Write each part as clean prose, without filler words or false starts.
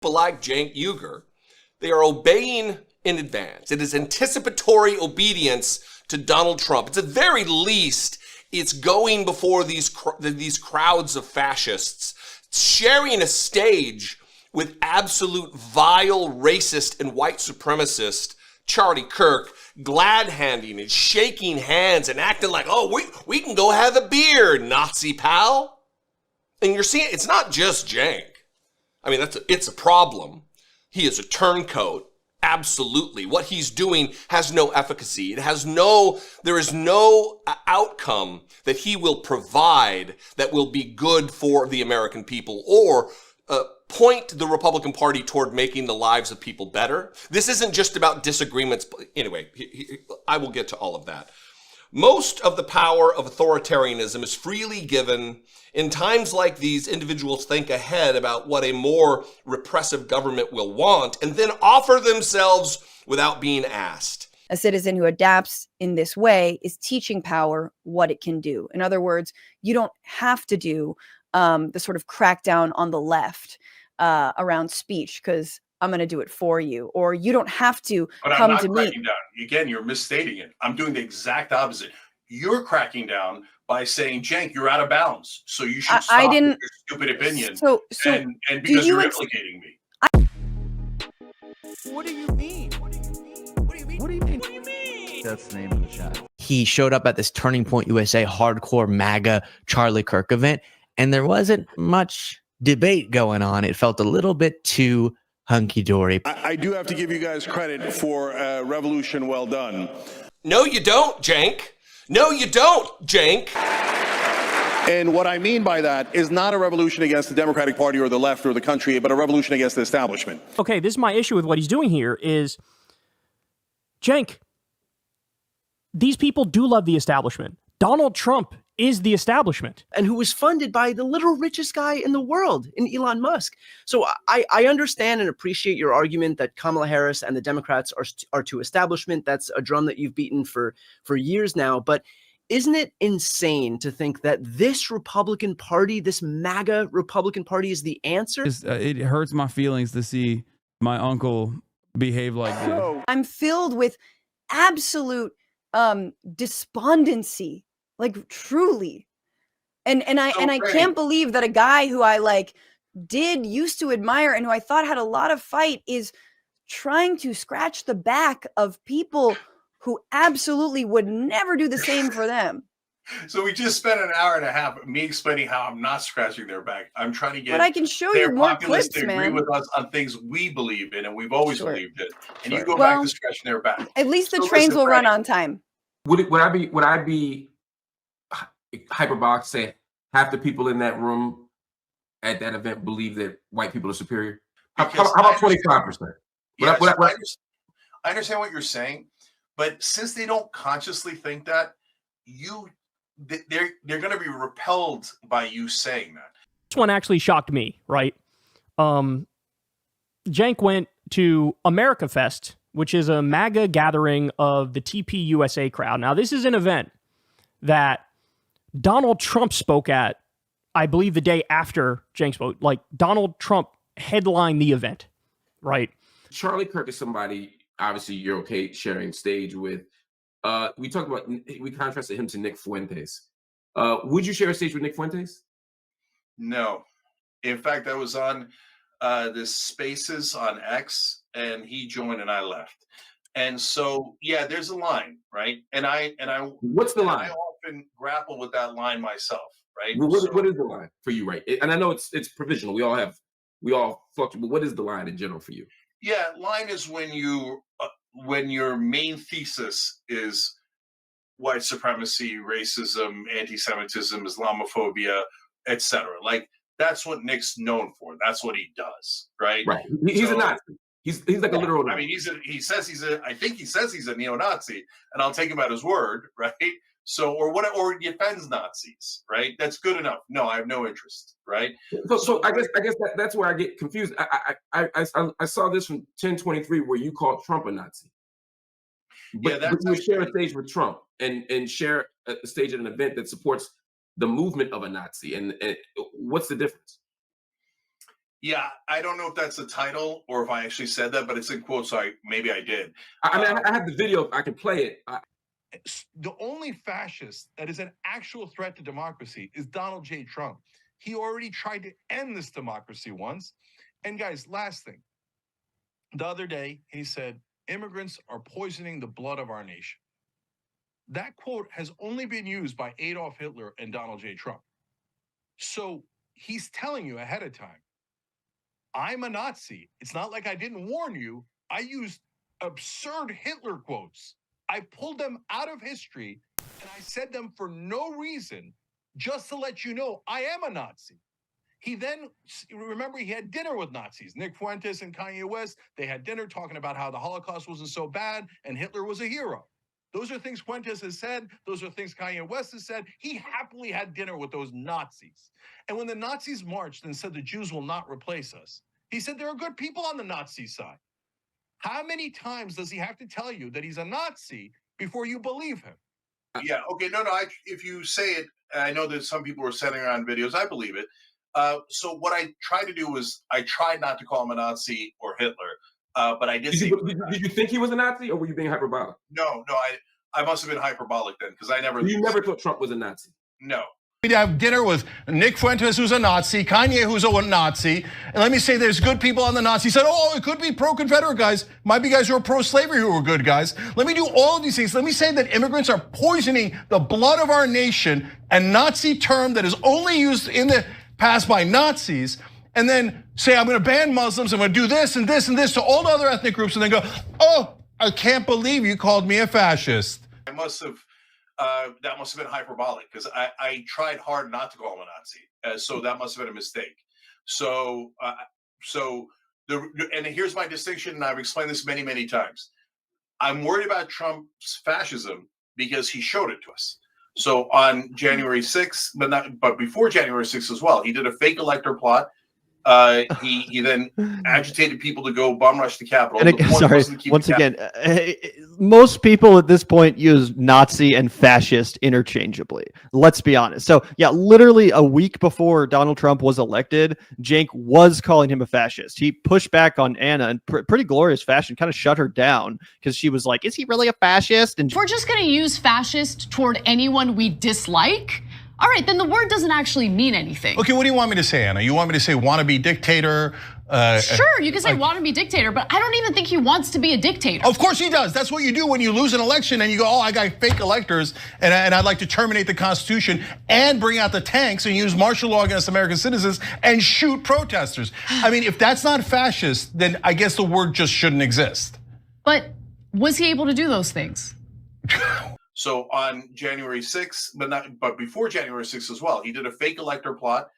People like Cenk Uygur, they are obeying in advance. It is anticipatory obedience to Donald Trump. At the very least, it's going before these crowds of fascists, sharing a stage with absolute vile racist and white supremacist Charlie Kirk, glad-handing and shaking hands and acting like, oh, we can go have a beer, Nazi pal. And you're seeing, it's not just Cenk. I mean, it's a problem. He is a turncoat. Absolutely. What he's doing has no efficacy. There is no outcome that he will provide that will be good for the American people or point the Republican Party toward making the lives of people better. This isn't just about disagreements. Anyway, I will get to all of that. Most of the power of authoritarianism is freely given. In times like these, individuals think ahead about what a more repressive government will want and then offer themselves without being asked. A citizen who adapts in this way is teaching power what it can do. In other words, you don't have to do the sort of crackdown on the left around speech because I'm going to do it for you, or you don't have to come to me. Cracking down. Again, you're misstating it. I'm doing the exact opposite. You're cracking down by saying, Cenk, you're out of bounds, so you should stop with your stupid opinion. And because you're implicating me. What do you mean? What do you mean? What do you mean? What do you mean? What do you mean? That's the name of the chat. He showed up at this Turning Point USA hardcore MAGA Charlie Kirk event, and there wasn't much debate going on. It felt a little bit too hunky-dory. I do have to give you guys credit for a revolution well done. No, you don't, Cenk. No, you don't, Cenk. And what I mean by that is not a revolution against the Democratic Party or the left or the country, but a revolution against the establishment. Okay, this is my issue with what he's doing here is, Cenk, these people do love the establishment. Donald Trump is the establishment. And who was funded by the literal richest guy in the world, in Elon Musk. So I understand and appreciate your argument that Kamala Harris and the Democrats are to establishment. That's a drum that you've beaten for years now. But isn't it insane to think that this Republican Party, this MAGA Republican Party, is the answer? It hurts my feelings to see my uncle behave like this. I'm filled with absolute despondency. Like truly. And I can't believe that a guy who I used to admire and who I thought had a lot of fight is trying to scratch the back of people who absolutely would never do the same for them. So we just spent an hour and a half me explaining how I'm not scratching their back. I'm trying to get but I can show you more clips, to agree man. with us on things we believe in and we've always believed in. And you go back to scratching their back. At least the trains will run on time. Would I be hyperbolic to say half the people in that room at that event believe that white people are superior? How about 25%? I understand what you're saying, but since they don't consciously think that, they're going to be repelled by you saying that. This one actually shocked me, right? Cenk went to America Fest, which is a MAGA gathering of the TPUSA crowd. Now, this is an event that Donald Trump spoke at, I believe the day after Cenk spoke. Like, Donald Trump headlined the event, right? Charlie Kirk is somebody, obviously, you're okay sharing stage with. We contrasted him to Nick Fuentes. Would you share a stage with Nick Fuentes? No. In fact, I was on this Spaces on X, and he joined and I left. And so, yeah, there's a line, right? And I what's the line? I often grapple with that line myself, right? Well, what is the line for you, right? And I know it's provisional. We all fluctuate, but what is the line in general for you? Yeah, line is when your main thesis is white supremacy, racism, anti-Semitism, Islamophobia, etc. Like, that's what Nick's known for. That's what he does, right? Right. He's a Nazi. He's like a literal Nazi. I mean, I think he says he's a neo-Nazi, and I'll take him at his word, right? So, or he defends Nazis, right? That's good enough. No, I have no interest, right? So I guess that's where I get confused. I saw this from 1023 where you called Trump a Nazi. But you share a stage with Trump and share a stage at an event that supports the movement of a Nazi. And what's the difference? Yeah, I don't know if that's the title or if I actually said that, but it's in quotes, so maybe I did. I mean, I have the video. I can play it. The only fascist that is an actual threat to democracy is Donald J. Trump. He already tried to end this democracy once. And guys, last thing. The other day, he said, immigrants are poisoning the blood of our nation. That quote has only been used by Adolf Hitler and Donald J. Trump. So he's telling you ahead of time, I'm a Nazi. It's not like I didn't warn you. I used absurd Hitler quotes. I pulled them out of history and I said them for no reason, just to let you know I am a Nazi. He then, remember, he had dinner with Nazis. Nick Fuentes and Kanye West, they had dinner talking about how the Holocaust wasn't so bad and Hitler was a hero. Those are things Fuentes has said. Those are things Kanye West has said. He happily had dinner with those Nazis. And when the Nazis marched and said the Jews will not replace us, he said there are good people on the Nazi side. How many times does he have to tell you that he's a Nazi before you believe him? Yeah, okay, no, if you say it, I know that some people are sending around videos, I believe it. So what I tried to do was, I tried not to call him a Nazi or Hitler, but I did say... Did you think he was a Nazi, or were you being hyperbolic? No, I must have been hyperbolic then, because I never... You never thought Trump was a Nazi? No. We'd have dinner with Nick Fuentes, who's a Nazi, Kanye, who's a Nazi, and let me say there's good people on the Nazi side. Oh, it could be pro-Confederate guys. Might be guys who are pro-slavery who are good guys. Let me do all of these things. Let me say that immigrants are poisoning the blood of our nation, a Nazi term that is only used in the past by Nazis, and then say I'm going to ban Muslims, I'm going to do this and this and this to all the other ethnic groups, and then go, oh, I can't believe you called me a fascist. I must have... that must have been hyperbolic, because I tried hard not to call him a Nazi, so that must have been a mistake. So, and here's my distinction, and I've explained this many, many times. I'm worried about Trump's fascism because he showed it to us. So on January 6th, but before January 6th as well, he did a fake elector plot. He then agitated people to go bum rush the Capitol. Sorry, once again, most people at this point use Nazi and fascist interchangeably. Let's be honest. So yeah, literally a week before Donald Trump was elected, Cenk was calling him a fascist. He pushed back on Anna in pretty glorious fashion, kind of shut her down because she was like, is he really a fascist? And if we're just going to use fascist toward anyone we dislike, all right, then the word doesn't actually mean anything. Okay, what do you want me to say, Anna? You want me to say wannabe dictator? Sure, you can say wannabe dictator, but I don't even think he wants to be a dictator. Of course he does. That's what you do when you lose an election and you go, oh, I got fake electors and I'd like to terminate the Constitution and bring out the tanks and use martial law against American citizens and shoot protesters. I mean, if that's not fascist, then I guess the word just shouldn't exist. But was he able to do those things? So on January 6th, but before January 6th as well, he did a fake elector plot.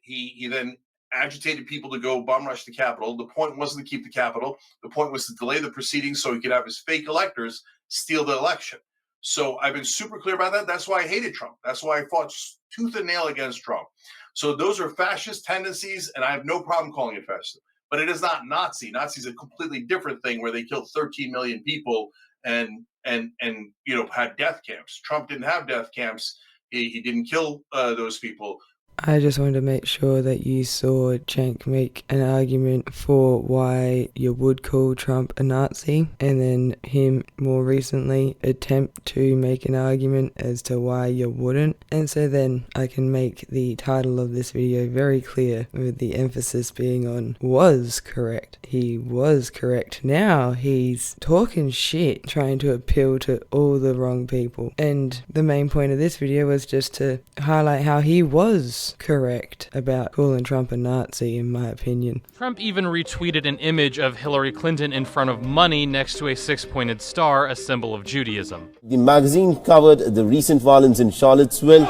He then agitated people to go bum rush the Capitol. The point wasn't to keep the Capitol. The point was to delay the proceedings so he could have his fake electors steal the election. So I've been super clear about that. That's why I hated Trump. That's why I fought tooth and nail against Trump. So those are fascist tendencies, and I have no problem calling it fascist. But it is not Nazi. Nazi is a completely different thing where they killed 13 million people and had death camps. Trump didn't have death camps. He didn't kill those people. I just wanted to make sure that you saw Cenk make an argument for why you would call Trump a Nazi, and then him more recently attempt to make an argument as to why you wouldn't. And so then I can make the title of this video very clear, with the emphasis being on was correct. He was correct. Now he's talking shit, trying to appeal to all the wrong people. And the main point of this video was just to highlight how he was correct about calling Trump a Nazi, in my opinion. Trump even retweeted an image of Hillary Clinton in front of money next to a six-pointed star, a symbol of Judaism. The magazine covered the recent violence in Charlottesville.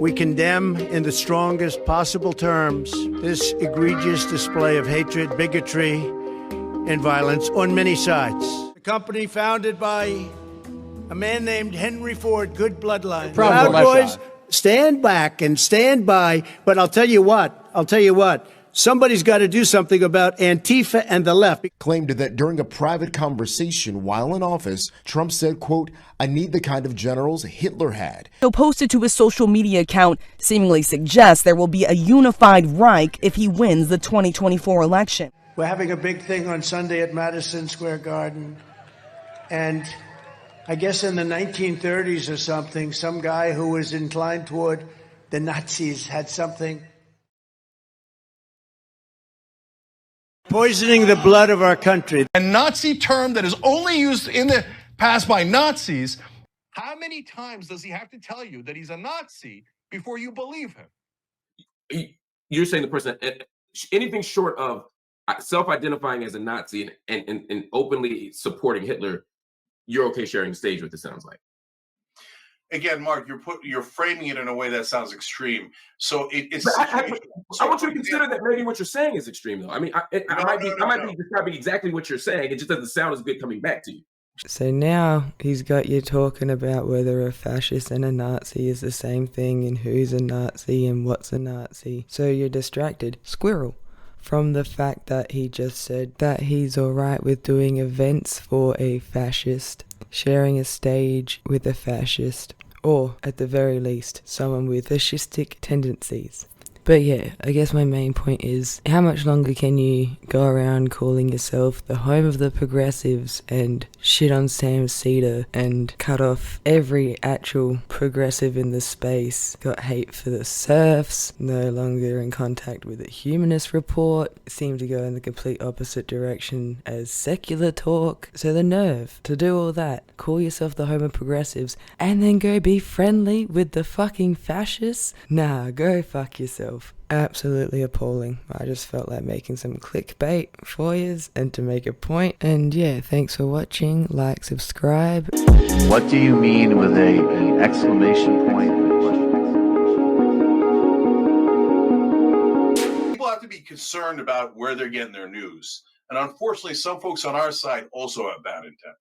We condemn in the strongest possible terms this egregious display of hatred, bigotry, and violence on many sides. A company founded by a man named Henry Ford, good bloodline. Proud Boys, stand back and stand by. But I'll tell you what, somebody's got to do something about Antifa and the left. Claimed that during a private conversation while in office, Trump said, quote, "I need the kind of generals Hitler had." So posted to his social media account seemingly suggests there will be a unified Reich if he wins the 2024 election. We're having a big thing on Sunday at Madison Square Garden. And I guess in the 1930s or something, some guy who was inclined toward the Nazis had something. Poisoning the blood of our country. A Nazi term that is only used in the past by Nazis. How many times does he have to tell you that he's a Nazi before you believe him? You're saying the person, anything short of self-identifying as a Nazi and openly supporting Hitler, you're okay sharing the stage with, it sounds like. Again, Mark, you're framing it in a way that sounds extreme. So it's. I want you to consider that maybe what you're saying is extreme, though. I mean, I might be describing exactly what you're saying. It just doesn't sound as good coming back to you. So now he's got you talking about whether a fascist and a Nazi is the same thing and who's a Nazi and what's a Nazi. So you're distracted, squirrel, from the fact that he just said that he's alright with doing events for a fascist, sharing a stage with a fascist, or at the very least, someone with fascistic tendencies. But yeah, I guess my main point is, how much longer can you go around calling yourself the home of the progressives and shit on Sam Cedar and cut off every actual progressive in the space? Got hate for the serfs, no longer in contact with the Humanist Report, seem to go in the complete opposite direction as secular talk. So the nerve to do all that, call yourself the home of progressives, and then go be friendly with the fucking fascists? Nah, go fuck yourself. Absolutely appalling. I just felt like making some clickbait for yous and to make a point. And yeah, thanks for watching. Like, subscribe. What do you mean with an exclamation point? People have to be concerned about where they're getting their news. And unfortunately, some folks on our side also have bad intent.